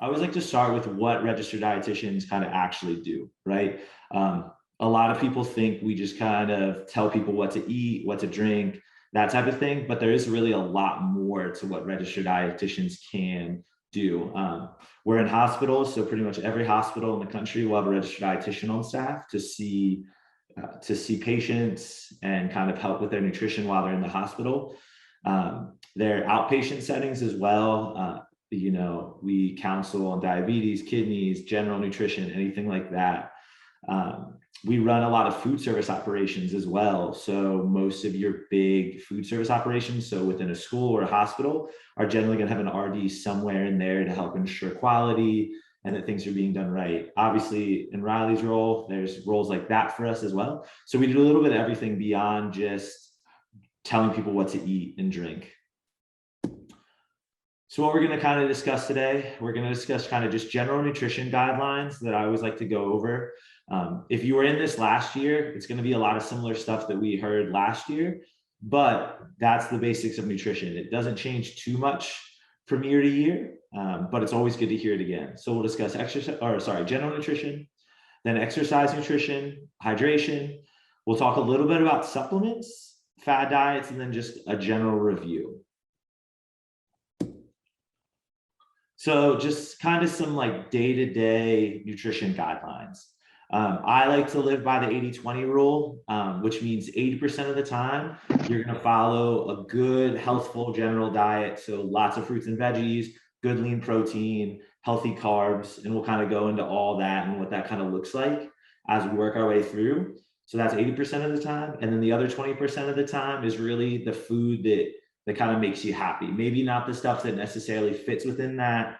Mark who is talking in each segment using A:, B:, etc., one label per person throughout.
A: I always like to start with what registered dietitians kind of actually do, right? A lot of people think we just kind of tell people what to eat, what to drink, that type of thing, but there is really a lot more to what registered dietitians can do. We're in hospitals, so pretty much every hospital in the country will have a registered dietitian on staff to see patients and kind of help with their nutrition while they're in the hospital. Their outpatient settings as well. We counsel on diabetes, kidneys, general nutrition, anything like that. We run a lot of food service operations as well. So most of your big food service operations, so within a school or a hospital, are generally going to have an RD somewhere in there to help ensure quality and that things are being done right. Obviously, in Riley's role, there's roles like that for us as well. So we do a little bit of everything beyond just telling people what to eat and drink. So what we're going to kind of discuss today, we're going to discuss kind of just general nutrition guidelines that I always like to go over. If you were in this last year, it's going to be a lot of similar stuff that we heard last year, but that's the basics of nutrition. It doesn't change too much from year to year, but it's always good to hear it again. So we'll discuss general nutrition, then exercise nutrition, hydration. We'll talk a little bit about supplements, fad diets, and then just a general review. So just kind of some like day-to-day nutrition guidelines. I like to live by the 80-20 rule, which means 80% of the time, you're going to follow a good, healthful general diet. So lots of fruits and veggies, good lean protein, healthy carbs, and we'll kind of go into all that and what that kind of looks like as we work our way through. So that's 80% of the time. And then the other 20% of the time is really the food that kind of makes you happy. Maybe not the stuff that necessarily fits within that,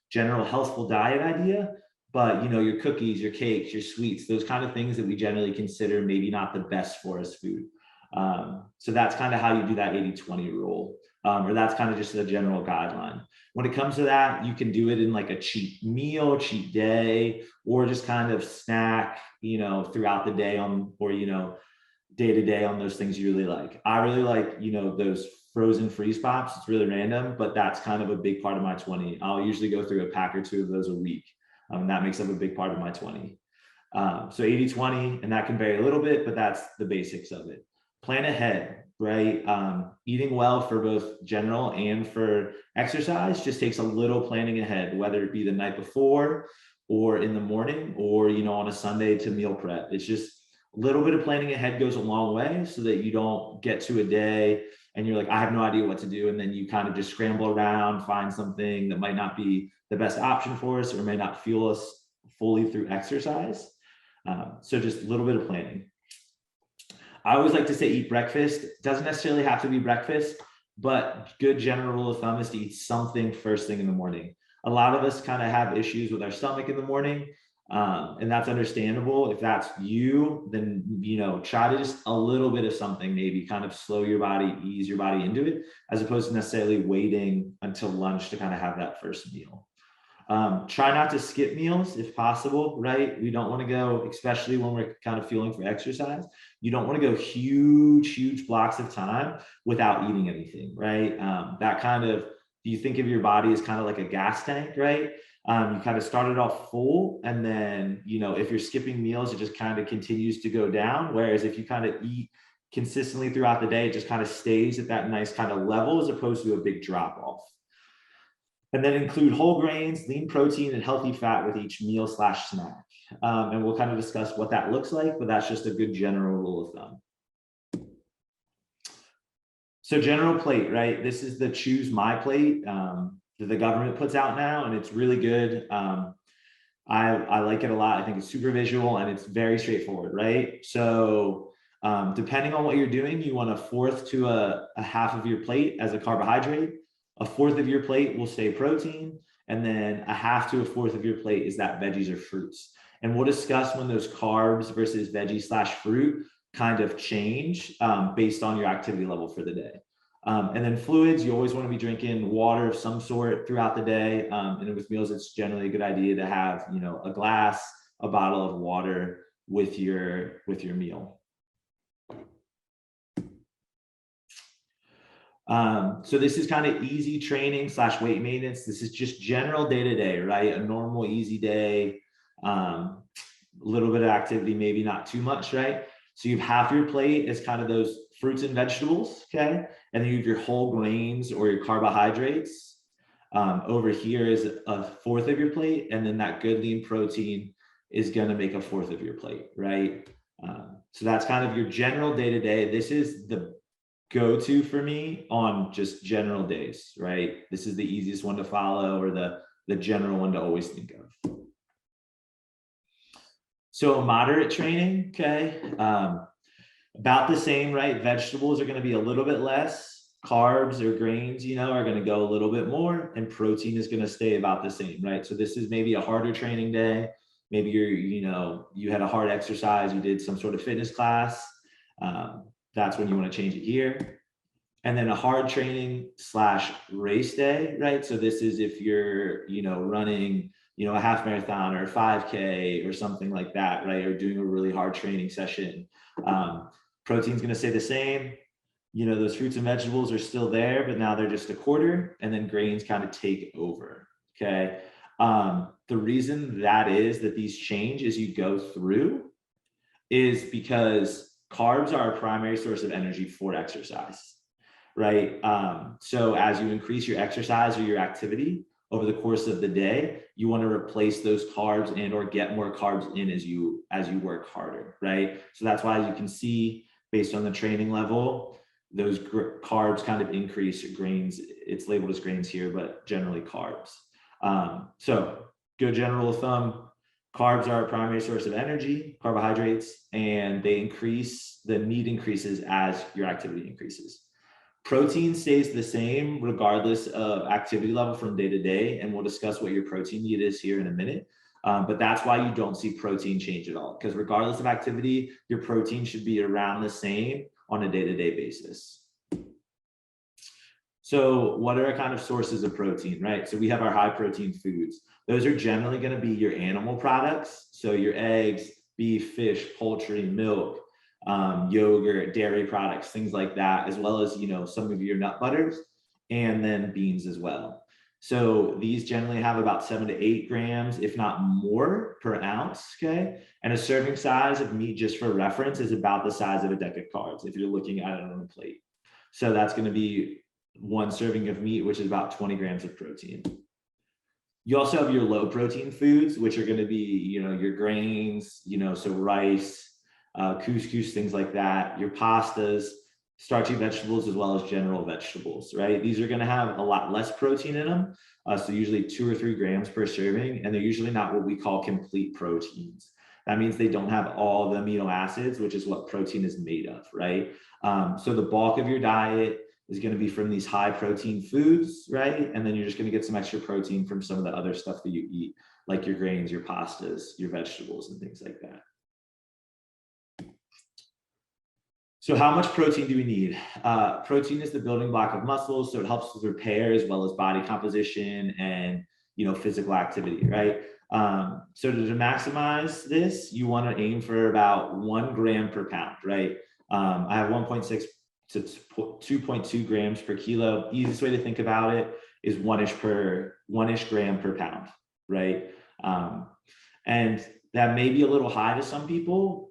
A: general healthful diet idea, but your cookies, your cakes, your sweets, those kind of things that we generally consider maybe not the best for us food. So that's kind of how you do that 80-20 rule, or that's kind of just the general guideline. When it comes to that, you can do it in like a cheat meal, cheat day, or just kind of snack, throughout the day day to day on those things you really like. I really like, those frozen freeze pops. It's really random, but that's kind of a big part of my 20. I'll usually go through a pack or two of those a week. And that makes up a big part of my 20. So 80-20, and that can vary a little bit, but that's the basics of it. Plan ahead, right? Eating well for both general and for exercise just takes a little planning ahead, whether it be the night before or in the morning or, on a Sunday to meal prep. It's just a little bit of planning ahead goes a long way so that you don't get to a day and you're like, I have no idea what to do. And then you kind of just scramble around, find something that might not be the best option for us or may not fuel us fully through exercise. So just a little bit of planning. I always like to say eat breakfast. It doesn't necessarily have to be breakfast, but good general rule of thumb is to eat something first thing in the morning. A lot of us kind of have issues with our stomach in the morning. And that's understandable. If that's you, then, try to just a little bit of something, maybe kind of slow your body, ease your body into it, as opposed to necessarily waiting until lunch to kind of have that first meal. Try not to skip meals if possible, right? We don't want to go, especially when we're kind of fueling for exercise, you don't want to go huge blocks of time without eating anything, right? That kind of, you think of your body as kind of like a gas tank, right? You kind of start it off full, and then, if you're skipping meals, it just kind of continues to go down. Whereas if you kind of eat consistently throughout the day, it just kind of stays at that nice kind of level as opposed to a big drop off. And then include whole grains, lean protein, and healthy fat with each meal / snack. And we'll kind of discuss what that looks like, but that's just a good general rule of thumb. So general plate, right? This is the Choose My Plate that the government puts out now, and it's really good. I like it a lot. I think it's super visual and it's very straightforward, right? So depending on what you're doing, you want 1/4 to a half of your plate as a carbohydrate. 1/4 of your plate will stay protein, and then 1/2 to 1/4 of your plate is that veggies or fruits. And we'll discuss when those carbs versus veggie / fruit kind of change based on your activity level for the day. And then fluids, you always want to be drinking water of some sort throughout the day. And with meals, it's generally a good idea to have, a glass, a bottle of water with your meal. So this is kind of easy training / weight maintenance. This is just general day-to-day, right? A normal, easy day, a little bit of activity, maybe not too much, right? So you have half your plate is kind of those fruits and vegetables, okay? And then you have your whole grains or your carbohydrates. Over here is a fourth of your plate, and then that good lean protein is going to make a fourth of your plate, right? So that's kind of your general day-to-day. This is the go-to for me on just general days, right? This is the easiest one to follow, or the general one to always think of. So moderate training, okay, about the same, right? Vegetables are going to be a little bit less. Carbs or grains, are going to go a little bit more, and protein is going to stay about the same, right? So this is maybe a harder training day. Maybe you had a hard exercise, you did some sort of fitness class. That's when you want to change it here. And then a hard training / race day, right? So this is if you're, running, a half marathon or a 5K or something like that, right? Or doing a really hard training session. Protein's going to stay the same. Those fruits and vegetables are still there, but now they're just a quarter, and then grains kind of take over, okay? The reason that these change as you go through is because carbs are a primary source of energy for exercise, right? So as you increase your exercise or your activity over the course of the day, you want to replace those carbs and or get more carbs in as you work harder, right? So that's why you can see based on the training level, those carbs kind of increase. Grains, it's labeled as grains here, but generally carbs. So good general thumb, carbs are a primary source of energy, carbohydrates, and the need increases as your activity increases. Protein stays the same regardless of activity level from day to day, and we'll discuss what your protein need is here in a minute. But that's why you don't see protein change at all, because regardless of activity, your protein should be around the same on a day-to-day basis. So what are our kind of sources of protein, right? So we have our high protein foods. Those are generally going to be your animal products. So your eggs, beef, fish, poultry, milk, yogurt, dairy products, things like that, as well as, some of your nut butters, and then beans as well. So these generally have about 7 to 8 grams, if not more, per ounce, okay? And a serving size of meat, just for reference, is about the size of a deck of cards if you're looking at it on a plate. So that's going to be one serving of meat, which is about 20 grams of protein. You also have your low protein foods, which are going to be, your grains, so rice, couscous, things like that, your pastas, starchy vegetables, as well as general vegetables, right? These are going to have a lot less protein in them. So usually 2 or 3 grams per serving, and they're usually not what we call complete proteins. That means they don't have all the amino acids, which is what protein is made of, right? So the bulk of your diet is going to be from these high protein foods, right? And then you're just going to get some extra protein from some of the other stuff that you eat, like your grains, your pastas, your vegetables, and things like that. So how much protein do we need? Protein is the building block of muscles, so it helps with repair as well as body composition and physical activity, right? So to maximize this, you want to aim for about 1 gram per pound, right? I have 1.6 to 2.2 grams per kilo. Easiest way to think about it is one-ish gram per pound, right? And that may be a little high to some people,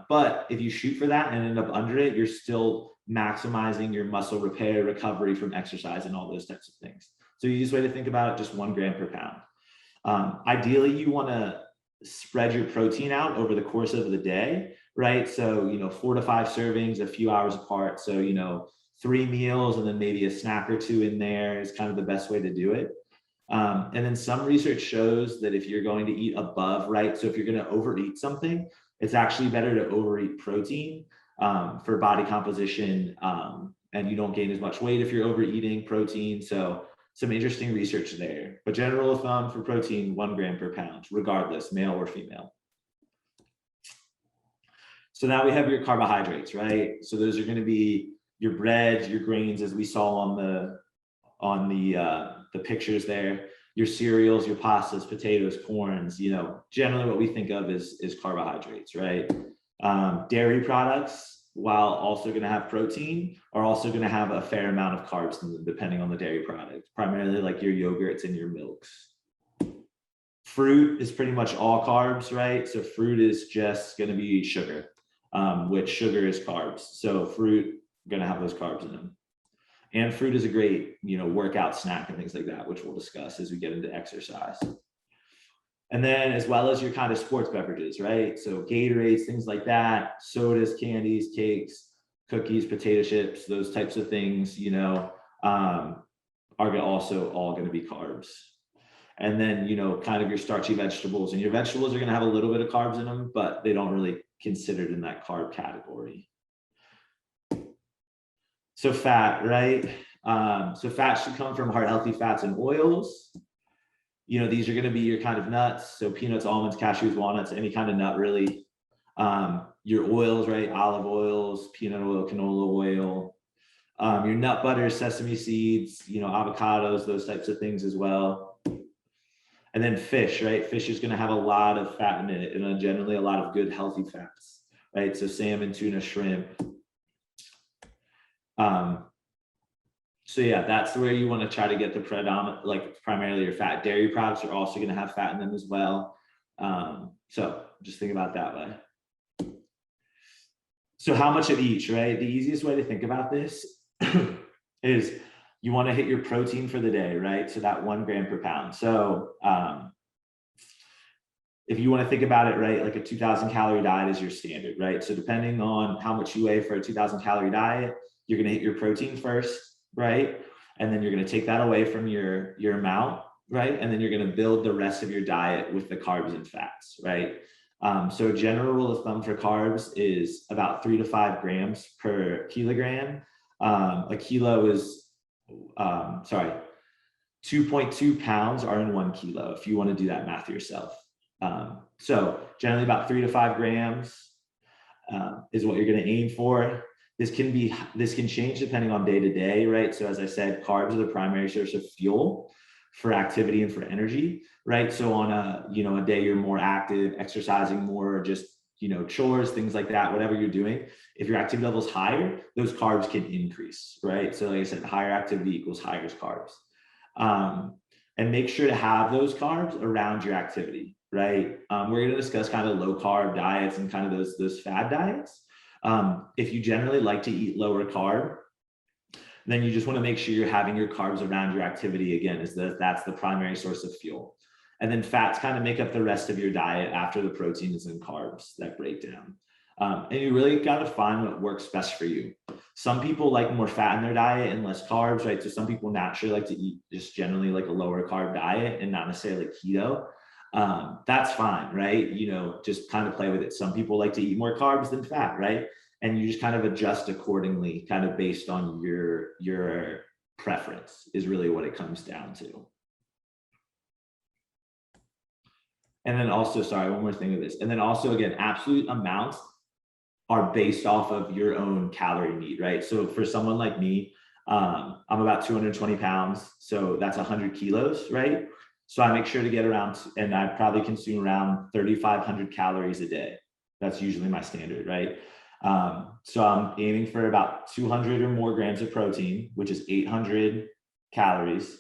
A: but if you shoot for that and end up under it, you're still maximizing your muscle repair, recovery from exercise, and all those types of things. So the easiest way to think about it, just 1 gram per pound. Ideally, you want to spread your protein out over the course of the day, right? So, 4 to 5 servings, a few hours apart. So, 3 meals and then maybe a snack or 2 in there is kind of the best way to do it. And then some research shows that if you're going to eat above, right? So if you're going to overeat something, it's actually better to overeat protein for body composition, and you don't gain as much weight if you're overeating protein. So some interesting research there. But general rule of thumb for protein, 1 gram per pound, regardless, male or female. So now we have your carbohydrates, right? So those are going to be your breads, your grains, as we saw on the pictures there, your cereals, your pastas, potatoes, corns, generally what we think of is carbohydrates, right? Dairy products, while also going to have protein are also going to have a fair amount of carbs in them, depending on the dairy product, primarily like your yogurts and your milks. Fruit is pretty much all carbs, right? So fruit is just going to be sugar, which sugar is carbs. So fruit going to have those carbs in them. And fruit is a great, workout snack and things like that, which we'll discuss as we get into exercise. And then as well as your kind of sports beverages, right? So Gatorades, things like that, sodas, candies, cakes, cookies, potato chips, those types of things, are also all going to be carbs. And then, kind of your starchy vegetables, and your vegetables are going to have a little bit of carbs in them, but they don't really considered in that carb category. So fat, right? So fat should come from heart healthy fats and oils. These are going to be your kind of nuts. So peanuts, almonds, cashews, walnuts, any kind of nut really. Your oils, right? Olive oils, peanut oil, canola oil. Your nut butters, sesame seeds, avocados, those types of things as well. And then fish, right? Fish is going to have a lot of fat in it, and generally a lot of good healthy fats, right? So salmon, tuna, shrimp. So yeah, that's where you want to try to get the predominant, like primarily your fat. Dairy products are also going to have fat in them as well. So just think about that way. So how much of each, right? The easiest way to think about this is you want to hit your protein for the day, right? So that 1 gram per pound. So if you want to think about it, right, like a 2,000 calorie diet is your standard, right? So depending on how much you weigh for a 2,000 calorie diet, you're going to hit your protein first, right? And then you're going to take that away from your amount, right? And then you're going to build the rest of your diet with the carbs and fats, right? So a general rule of thumb for carbs is about 3 to 5 grams per kilogram. A kilo is, 2.2 pounds are in 1 kilo, if you want to do that math yourself. So generally about 3 to 5 grams is what you're going to aim for. This can change depending on day to day, right? So as I said, carbs are the primary source of fuel for activity and for energy, right? So on a day you're more active, exercising more, just chores, things like that, whatever you're doing, if your activity level is higher, those carbs can increase, right? So like I said, higher activity equals higher carbs. And make sure to have those carbs around your activity, right? We're going to discuss kind of low carb diets and kind of those fad diets. If you generally like to eat lower carb, then you just want to make sure you're having your carbs around your activity again, that's the primary source of fuel. And then fats kind of make up the rest of your diet after the proteins and carbs that break down. And you really got to find what works best for you. Some people like more fat in their diet and less carbs, right? So some people naturally like to eat just generally like a lower carb diet and not necessarily keto. That's fine, right? Just kind of play with it. Some people like to eat more carbs than fat, right? And you just kind of adjust accordingly, kind of based on your preference is really what it comes down to. And then also, sorry, one more thing of this. And then also, again, absolute amounts are based off of your own calorie need, right? So for someone like me, I'm about 220 pounds. So that's 100 kilos, right? So I make sure to get around, and I probably consume around 3,500 calories a day. That's usually my standard, right? So I'm aiming for about 200 or more grams of protein, which is 800 calories.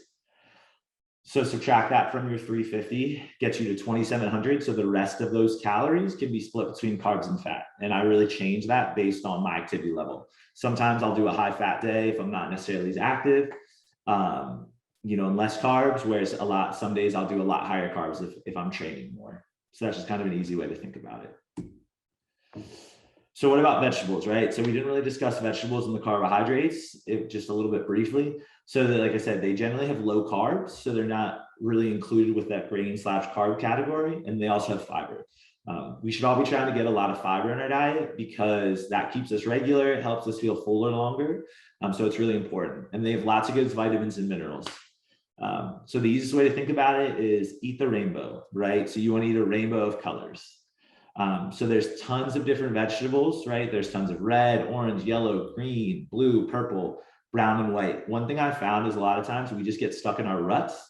A: So subtract that from your 350, gets you to 2,700. So the rest of those calories can be split between carbs and fat. And I really change that based on my activity level. Sometimes I'll do a high fat day if I'm not necessarily as active, and less carbs, whereas some days I'll do a lot higher carbs if I'm training more. So that's just kind of an easy way to think about it. So what about vegetables, right? So we didn't really discuss vegetables and the carbohydrates, just a little bit briefly. So like I said, they generally have low carbs, so they're not really included with that grain/carb category, and they also have fiber. We should all be trying to get a lot of fiber in our diet because that keeps us regular, it helps us feel fuller longer, so it's really important. And they have lots of good vitamins and minerals. So the easiest way to think about it is eat the rainbow, right? So you want to eat a rainbow of colors. So there's tons of different vegetables, right? There's tons of red, orange, yellow, green, blue, purple, brown, and white. One thing I found is a lot of times we just get stuck in our ruts.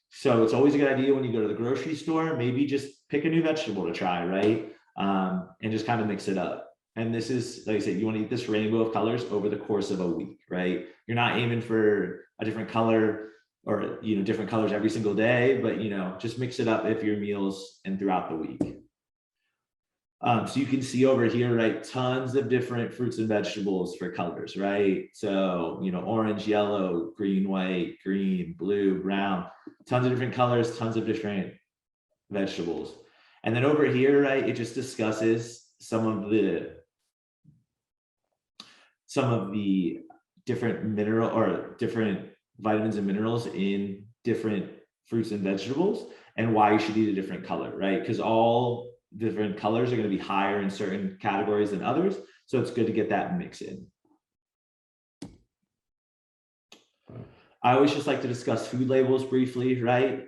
A: So it's always a good idea when you go to the grocery store, maybe just pick a new vegetable to try, right? And just kind of mix it up. And this is, like I said, you want to eat this rainbow of colors over the course of a week, right? You're not aiming for a different color or, different colors every single day, but, just mix it up if your meals and throughout the week. So you can see over here, right, tons of different fruits and vegetables for colors, right? So, orange, yellow, green, white, green, blue, brown, tons of different colors, tons of different vegetables. And then over here, right, it just discusses some of the different mineral or different vitamins and minerals in different fruits and vegetables and why you should eat a different color, right? Because all different colors are going to be higher in certain categories than others. So it's good to get that mix in. I always just like to discuss food labels briefly, right?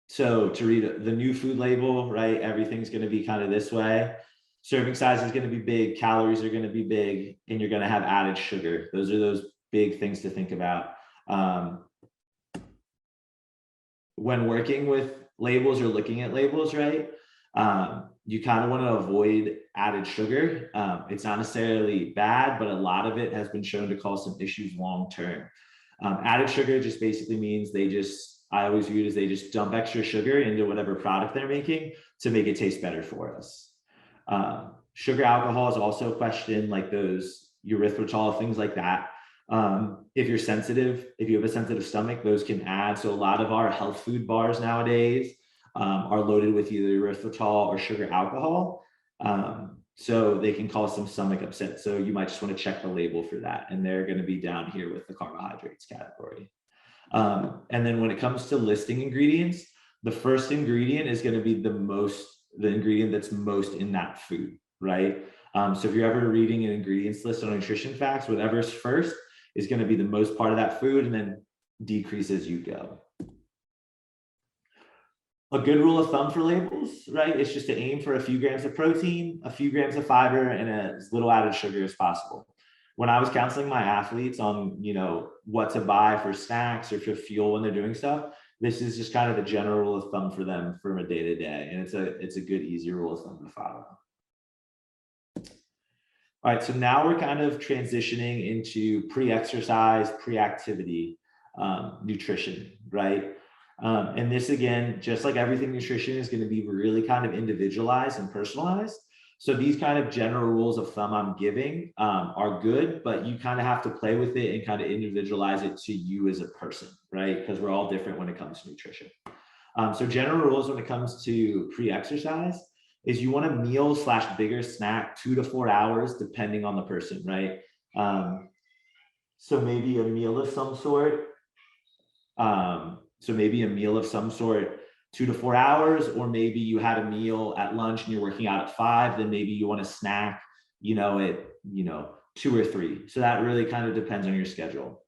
A: So to read the new food label, right, everything's going to be kind of this way. Serving size is going to be big, calories are going to be big, and you're going to have added sugar. Those are those big things to think about. When working with labels or looking at labels, right, you kind of want to avoid added sugar. It's not necessarily bad, but a lot of it has been shown to cause some issues long-term. Added sugar just basically means I always view it as they just dump extra sugar into whatever product they're making to make it taste better for us. Sugar alcohol is also a question, like those erythritol, things like that. If you're sensitive, if you have a sensitive stomach, those can add. So a lot of our health food bars nowadays are loaded with either erythritol or sugar alcohol. So they can cause some stomach upset. So you might just want to check the label for that. And they're going to be down here with the carbohydrates category. And then when it comes to listing ingredients, the first ingredient is going to be the ingredient that's most in that food, right? So if you're ever reading an ingredients list on nutrition facts, whatever's first is going to be the most part of that food and then decrease as you go. A good rule of thumb for labels, right, is just to aim for a few grams of protein, a few grams of fiber, and as little added sugar as possible. When I was counseling my athletes on, what to buy for snacks or for fuel when they're doing stuff, this is just kind of the general rule of thumb for them from a day-to-day. And it's a good, easy rule of thumb to follow. All right, so now we're kind of transitioning into pre-exercise, pre-activity nutrition, right? And this, again, just like everything nutrition, is going to be really kind of individualized and personalized. So these kind of general rules of thumb I'm giving are good, but you kind of have to play with it and kind of individualize it to you as a person, right? Because we're all different when it comes to nutrition. So general rules when it comes to pre-exercise is you want a meal / bigger snack 2 to 4 hours, depending on the person, right? So maybe a meal of some sort. 2 to 4 hours, or maybe you had a meal at lunch and you're working out at 5, then maybe you want a snack, at 2 or 3. So that really kind of depends on your schedule.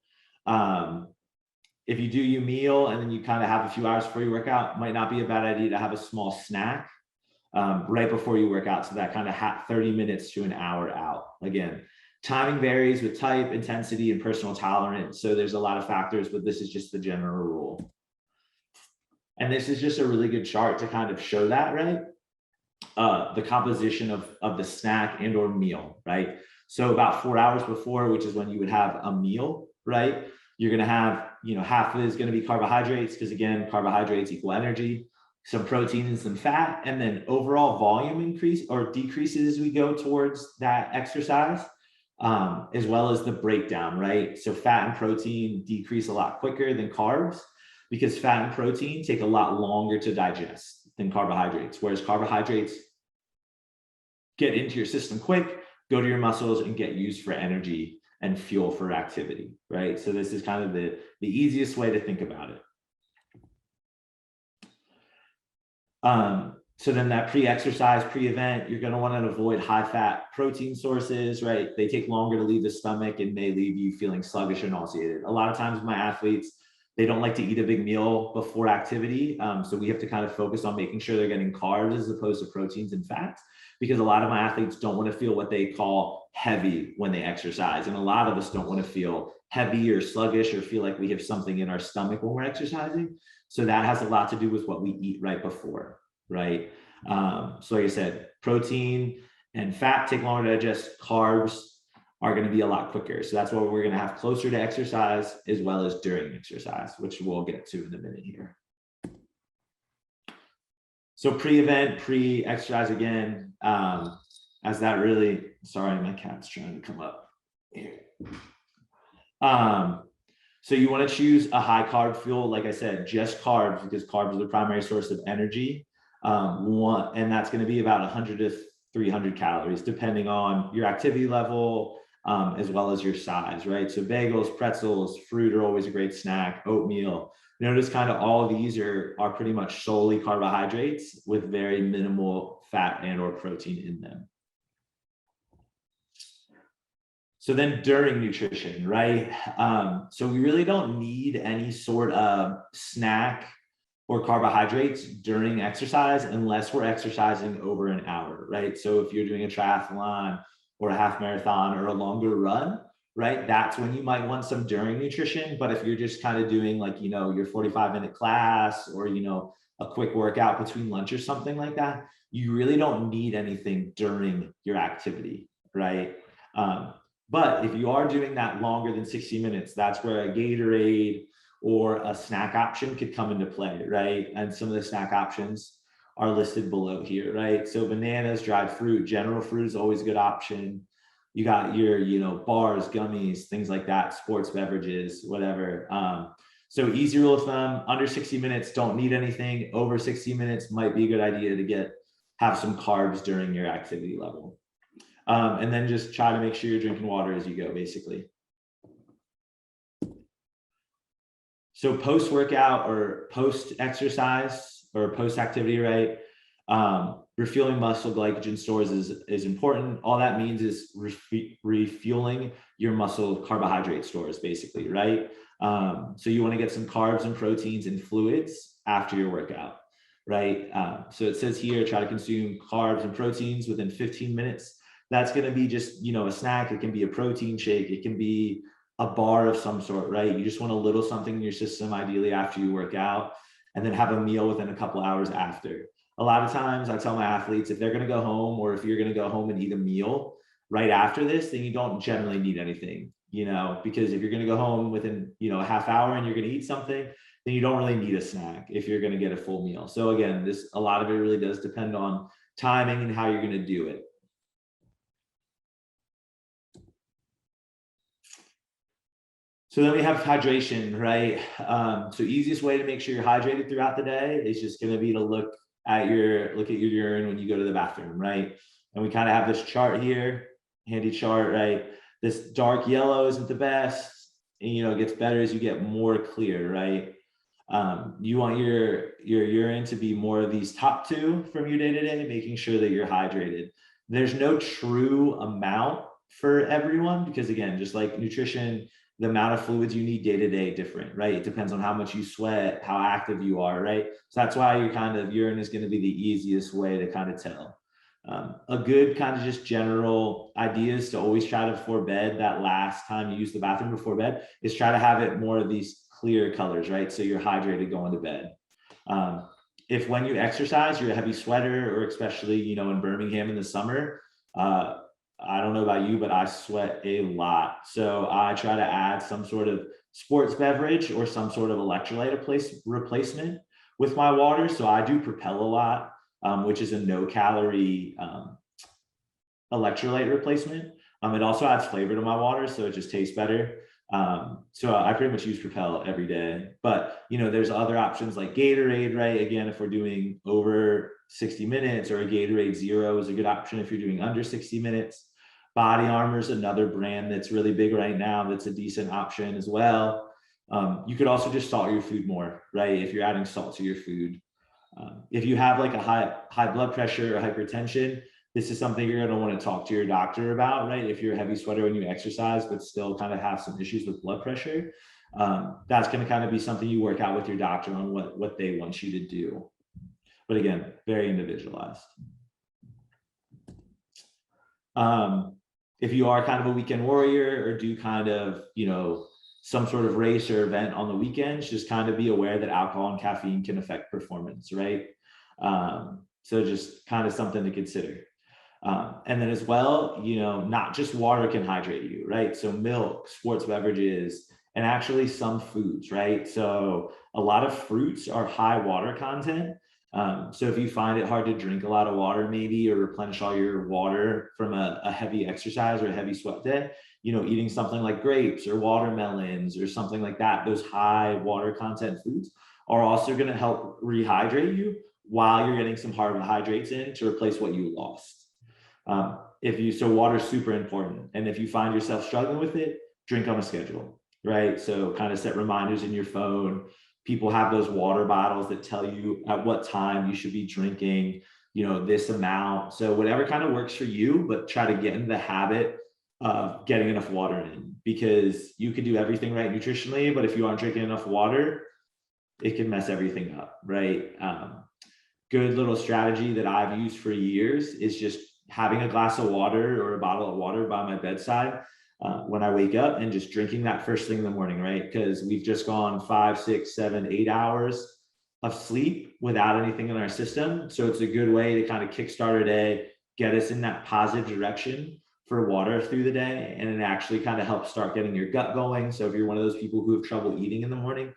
A: If you do your meal and then you kind of have a few hours before you work out, might not be a bad idea to have a small snack right before you work out. So that kind of 30 minutes to an hour out. Again, timing varies with type, intensity, and personal tolerance. So there's a lot of factors, but this is just the general rule. And this is just a really good chart to kind of show that, right? The composition of the snack and or meal, right? So about 4 hours before, which is when you would have a meal, right? You're going to have, half of it is going to be carbohydrates, because again, carbohydrates equal energy, some protein and some fat, and then overall volume increase or decreases as we go towards that exercise, as well as the breakdown, right? So fat and protein decrease a lot quicker than carbs, because fat and protein take a lot longer to digest than carbohydrates, whereas carbohydrates get into your system quick, go to your muscles, and get used for energy and fuel for activity, right? So this is kind of the easiest way to think about it. So then that pre-exercise, pre-event, you're going to want to avoid high-fat protein sources, right? They take longer to leave the stomach and may leave you feeling sluggish or nauseated. A lot of times my athletes, they don't like to eat a big meal before activity. So we have to kind of focus on making sure they're getting carbs as opposed to proteins and fats, because a lot of my athletes don't want to feel what they call heavy when they exercise. And a lot of us don't want to feel heavy or sluggish or feel like we have something in our stomach when we're exercising. So that has a lot to do with what we eat right before, right? So like I said, protein And fat take longer to digest. Carbs are going to be a lot quicker. So that's what we're going to have closer to exercise as well as during exercise, which we'll get to in a minute here. So pre-event, pre-exercise again, as that really, sorry, my cat's trying to come up here. So you want to choose a high carb fuel, like I said, just carbs, because carbs are the primary source of energy. And that's going to be about 100 to 300 calories, depending on your activity level, as well as your size, right? So bagels, pretzels, fruit are always a great snack, oatmeal. Notice kind of all of these are pretty much solely carbohydrates with very minimal fat and or protein in them. So then during nutrition, right? So we really don't need any sort of snack or carbohydrates during exercise unless we're exercising over an hour, right? So if you're doing a triathlon or a half marathon or a longer run, right? That's when you might want some during nutrition. But if you're just kind of doing like, you know, your 45-minute class or, you know, a quick workout between lunch or something like that, you really don't need anything during your activity, right? But if you are doing that longer than 60 minutes, that's where a Gatorade or a snack option could come into play, right? And some of the snack options are listed below here, right? So bananas, dried fruit, general fruit is always a good option. You got your, you know, bars, gummies, things like that, sports beverages, whatever. So easy rule of thumb, under 60 minutes, don't need anything. Over 60 minutes might be a good idea to have some carbs during your activity level. And then just try to make sure you're drinking water as you go, basically. So post-workout or post-exercise or post-activity, right? Refueling muscle glycogen stores is important. All that means is refueling your muscle carbohydrate stores, basically, right? So you want to get some carbs and proteins and fluids after your workout, right? So it says here, try to consume carbs and proteins within 15 minutes. That's going to be just, you know, a snack. It can be a protein shake. It can be a bar of some sort, right? You just want a little something in your system, ideally after you work out, and then have a meal within a couple hours after. A lot of times I tell my athletes, if they're going to go home or if you're going to go home and eat a meal right after this, then you don't generally need anything, you know, because if you're going to go home within, you know, a half hour and you're going to eat something, then you don't really need a snack if you're going to get a full meal. So again, a lot of it really does depend on timing and how you're going to do it. So then we have hydration, right? So easiest way to make sure you're hydrated throughout the day is just going to be to look at your urine when you go to the bathroom, right? And we kind of have this chart here, handy chart, right? This dark yellow isn't the best, and you know, it gets better as you get more clear, right? You want your urine to be more of these top two from your day to day, making sure that you're hydrated. There's no true amount for everyone because again, just like nutrition, the amount of fluids you need day to day different, right? It depends on how much you sweat, how active you are, right? So that's why urine is going to be the easiest way to kind of tell. A good kind of just general idea is to always try to before bed, that last time you use the bathroom before bed, is try to have it more of these clear colors, right? So you're hydrated going to bed. If when you exercise, you're a heavy sweater, or especially, you know, in Birmingham in the summer, I don't know about you, but I sweat a lot. So I try to add some sort of sports beverage or some sort of electrolyte replacement with my water. So I do Propel a lot, which is a no calorie electrolyte replacement. It also adds flavor to my water, so it just tastes better. So I pretty much use Propel every day, but you know, there's other options like Gatorade, right? Again, if we're doing over 60 minutes, or a Gatorade Zero is a good option if you're doing under 60 minutes. Body Armor is another brand that's really big right now. That's a decent option as well. You could also just salt your food more, right? If you're adding salt to your food. If you have like a high blood pressure or hypertension, this is something you're going to want to talk to your doctor about, right? If you're a heavy sweater when you exercise, but still kind of have some issues with blood pressure, that's going to kind of be something you work out with your doctor on what they want you to do. But again, very individualized. If you are kind of a weekend warrior or do kind of, you know, some sort of race or event on the weekends, just kind of be aware that alcohol and caffeine can affect performance, right? So just kind of something to consider. And then as well, not just water can hydrate you, right? So milk, sports beverages, and actually some foods, right? So a lot of fruits are high water content. So if you find it hard to drink a lot of water, maybe, or replenish all your water from a heavy exercise or a heavy sweat day, eating something like grapes or watermelons or something like that, those high water content foods are also going to help rehydrate you while you're getting some carbohydrates in to replace what you lost. So water is super important. And if you find yourself struggling with it, drink on a schedule, right? So kind of set reminders in your phone. People have those water bottles that tell you at what time you should be drinking, this amount. So whatever kind of works for you, but try to get in the habit of getting enough water in, because you can do everything right nutritionally, but if you aren't drinking enough water, it can mess everything up, right? Good little strategy that I've used for years is just having a glass of water or a bottle of water by my bedside when I wake up, and just drinking that first thing in the morning, right? Because we've just gone 5, 6, 7, 8 hours of sleep without anything in our system. So it's a good way to kind of kickstart our day, get us in that positive direction for water through the day. And it actually kind of helps start getting your gut going. So if you're one of those people who have trouble eating in the morning,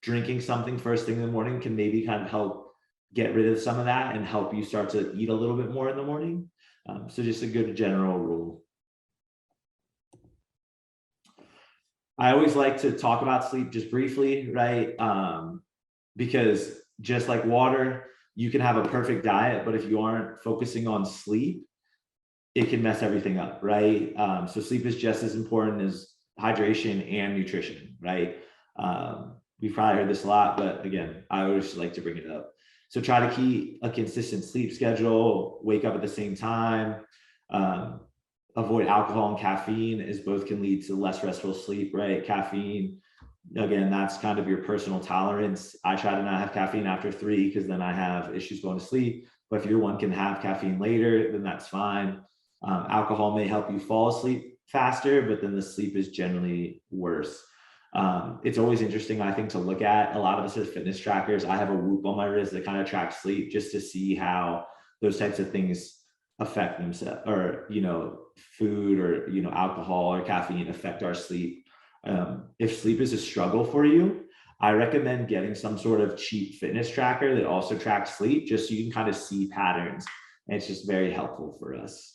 A: drinking something first thing in the morning can maybe kind of help get rid of some of that and help you start to eat a little bit more in the morning. So just a good general rule. I always like to talk about sleep just briefly, right? Because just like water, you can have a perfect diet, but if you aren't focusing on sleep, it can mess everything up, right? So sleep is just as important as hydration and nutrition, right? We've probably heard this a lot, but again, I always like to bring it up. So try to keep a consistent sleep schedule, wake up at the same time, avoid alcohol and caffeine, as both can lead to less restful sleep, right? Caffeine, again, that's kind of your personal tolerance. I try to not have caffeine after 3 because then I have issues going to sleep. But if your one can have caffeine later, then that's fine. Alcohol may help you fall asleep faster, but then the sleep is generally worse. It's always interesting, I think, to look at. A lot of us as fitness trackers, I have a Whoop on my wrist that kind of tracks sleep just to see how those types of things affect themselves, or, food or, alcohol or caffeine affect our sleep. If sleep is a struggle for you, I recommend getting some sort of cheap fitness tracker that also tracks sleep, just so you can kind of see patterns. And it's just very helpful for us.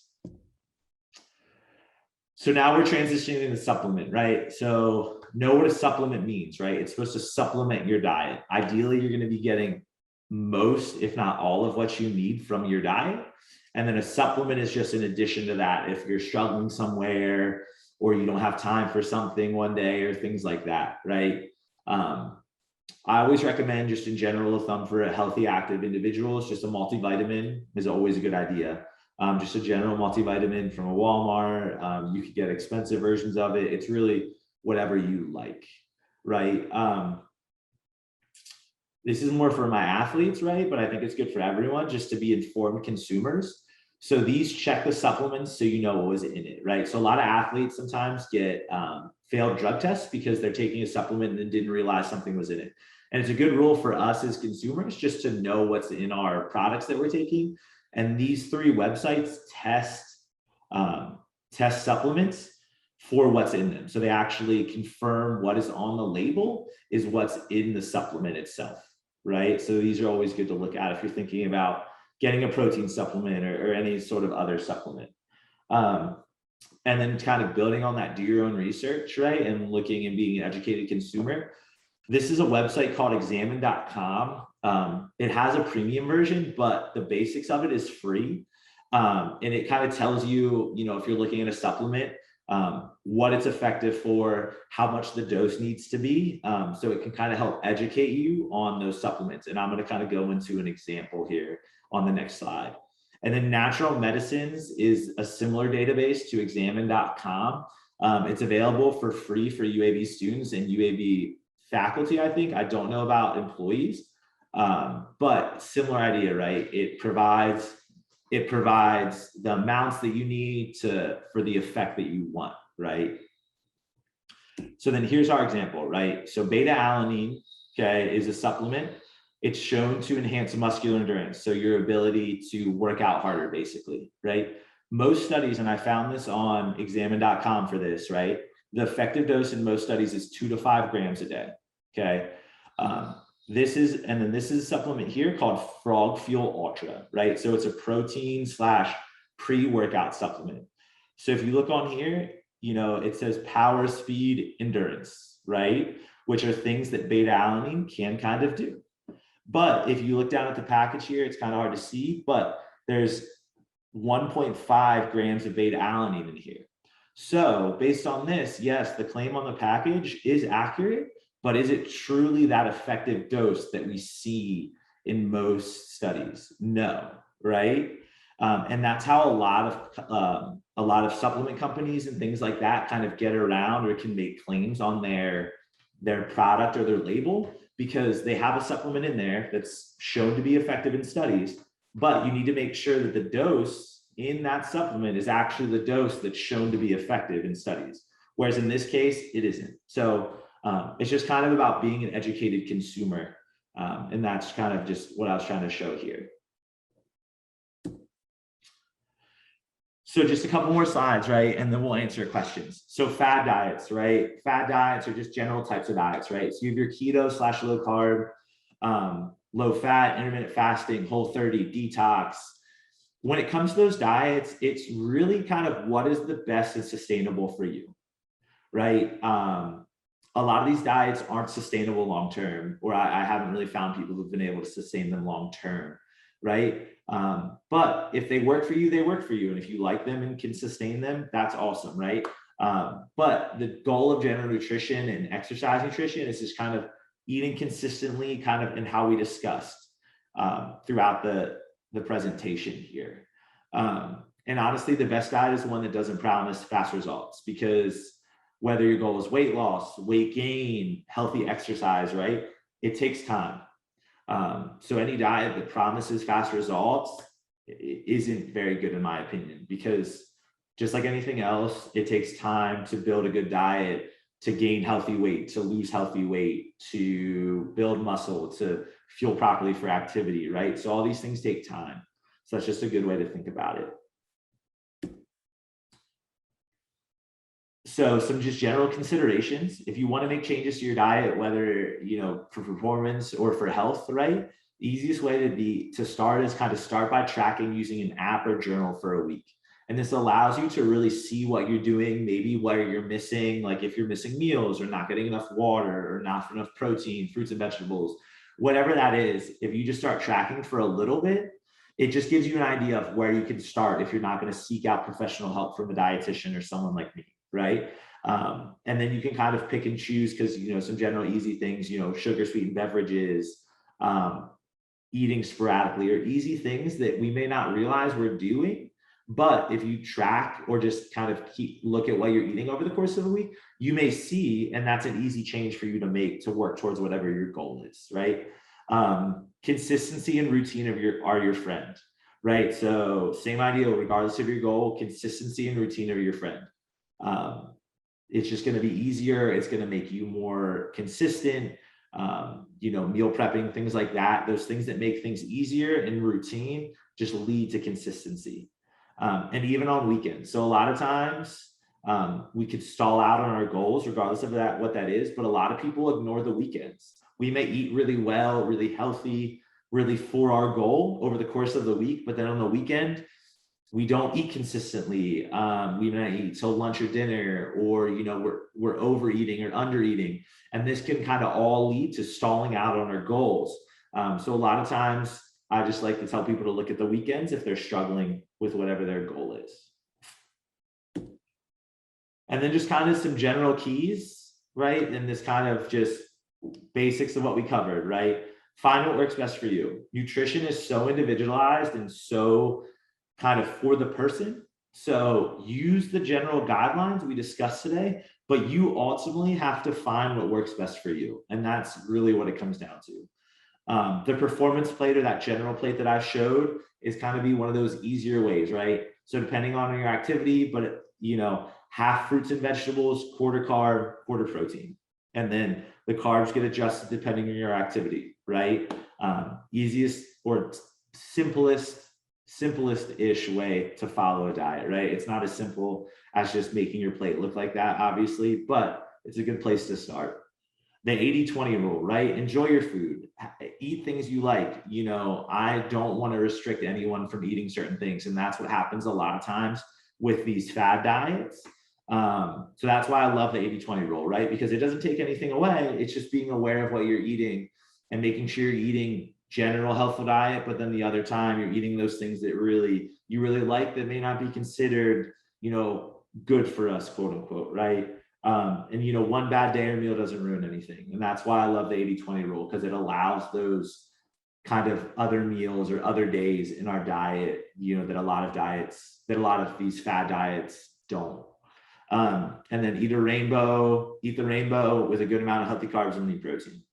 A: So now we're transitioning to supplement, right? So know what a supplement means, right? It's supposed to supplement your diet. Ideally, you're going to be getting most, if not all, of what you need from your diet. And then a supplement is just an addition to that if you're struggling somewhere, or you don't have time for something one day, or things like that, right? I always recommend, just in general of thumb, for a healthy, active individual, it's just a multivitamin is always a good idea. Just a general multivitamin from a Walmart. You could get expensive versions of it. It's really whatever you like, right? This is more for my athletes, right? But I think it's good for everyone, just to be informed consumers. So these check the supplements so you know what was in it, right? So a lot of athletes sometimes get failed drug tests because they're taking a supplement and didn't realize something was in it. And it's a good rule for us as consumers just to know what's in our products that we're taking. And these 3 websites test supplements for what's in them. So they actually confirm what is on the label is what's in the supplement itself, right? So these are always good to look at if you're thinking about getting a protein supplement or any sort of other supplement. And then kind of building on that, do your own research, right? And looking and being an educated consumer. This is a website called examine.com. It has a premium version, but the basics of it is free. And it kind of tells you, if you're looking at a supplement, what it's effective for, how much the dose needs to be. So it can kind of help educate you on those supplements. And I'm going to kind of go into an example here on the next slide. And then Natural Medicines is a similar database to examine.com. It's available for free for UAB students and UAB faculty, I think. I don't know about employees, but similar idea, right? It provides the amounts that you need for the effect that you want, right? So then here's our example, right? So beta-alanine, okay, is a supplement. It's shown to enhance muscular endurance, so your ability to work out harder, basically, right? most studies, and I found this on examine.com for this, right? The effective dose in most studies is 2 to 5 grams a day, okay? This is a supplement here called Frog Fuel Ultra, right? So it's a protein / pre-workout supplement. So if you look on here, you know, it says power, speed, endurance, right? Which are things that beta alanine can kind of do. But if you look down at the package here, it's kind of hard to see, but there's 1.5 grams of beta alanine in here. So based on this, yes, the claim on the package is accurate, but is it truly that effective dose that we see in most studies? No, right? And that's how a lot of supplement companies and things like that kind of get around or can make claims on their product or their label, because they have a supplement in there that's shown to be effective in studies, but you need to make sure that the dose in that supplement is actually the dose that's shown to be effective in studies. Whereas in this case, it isn't. So it's just kind of about being an educated consumer. And that's kind of just what I was trying to show here. So just a couple more slides, right? And then we'll answer questions. So fad diets, right? Fad diets are just general types of diets, right? So you have your keto / low carb, low fat, intermittent fasting, Whole30, detox. When it comes to those diets, it's really kind of what is the best and sustainable for you, right? A lot of these diets aren't sustainable long-term, or I haven't really found people who've been able to sustain them long-term, right? But if they work for you, they work for you. And if you like them and can sustain them, that's awesome, right? But the goal of general nutrition and exercise nutrition is just kind of eating consistently, kind of in how we discussed throughout the presentation here. And honestly, the best diet is one that doesn't promise fast results, because whether your goal is weight loss, weight gain, healthy exercise, right? It takes time. So any diet that promises fast results isn't very good in my opinion, because just like anything else, it takes time to build a good diet, to gain healthy weight, to lose healthy weight, to build muscle, to fuel properly for activity, right? So all these things take time. So that's just a good way to think about it. So some just general considerations. If you want to make changes to your diet, whether, you know, for performance or for health, right? The easiest way to start is kind of start by tracking using an app or journal for a week. And this allows you to really see what you're doing, maybe where you're missing, like if you're missing meals or not getting enough water or not enough protein, fruits and vegetables, whatever that is. If you just start tracking for a little bit, it just gives you an idea of where you can start if you're not going to seek out professional help from a dietitian or someone like me, right? And then you can kind of pick and choose, because, you know, some general easy things, you know, sugar sweetened beverages, eating sporadically, or easy things that we may not realize we're doing. But if you track or just kind of look at what you're eating over the course of a week, you may see, and that's an easy change for you to make to work towards whatever your goal is, right? Consistency and routine are your friend, right? So same idea, regardless of your goal, consistency and routine are your friend. It's just going to be easier. It's going to make you more consistent. You know, meal prepping, things like that, those things that make things easier and routine just lead to consistency. And even on weekends. So a lot of times we could stall out on our goals regardless of what that is, but a lot of people ignore the weekends. We may eat really well, really healthy, really for our goal over the course of the week, but then on the weekend, we don't eat consistently. We might eat till lunch or dinner, or, you know, we're overeating or undereating. And this can kind of all lead to stalling out on our goals. So a lot of times I just like to tell people to look at the weekends if they're struggling with whatever their goal is. And then just kind of some general keys, right? And this kind of just basics of what we covered, right? Find what works best for you. Nutrition is so individualized and so kind of for the person. So use the general guidelines we discussed today, but you ultimately have to find what works best for you. And that's really what it comes down to. The performance plate, or that general plate that I showed, is kind of be one of those easier ways, right? So depending on your activity, but you know, half fruits and vegetables, quarter carb, quarter protein. And then the carbs get adjusted depending on your activity, right? Easiest or simplest simplest-ish way to follow a diet, right? It's not as simple as just making your plate look like that, obviously, but it's a good place to start. The 80-20 rule, right? Enjoy your food, eat things you like. You know, I don't want to restrict anyone from eating certain things. And that's what happens a lot of times with these fad diets. So that's why I love the 80-20 rule, right? Because it doesn't take anything away. It's just being aware of what you're eating and making sure you're eating general healthful diet, but then the other time you're eating those things that you really like that may not be considered, you know, good for us, quote unquote, right? And you know, one bad day or meal doesn't ruin anything. And that's why I love the 80-20 rule, because it allows those kind of other meals or other days in our diet, you know, that a lot of these fad diets don't. And then eat the rainbow with a good amount of healthy carbs and lean protein.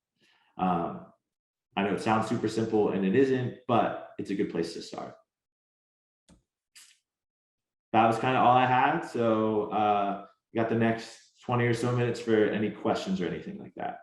A: I know it sounds super simple and it isn't, but it's a good place to start. That was kind of all I had. So we got the next 20 or so minutes for any questions or anything like that.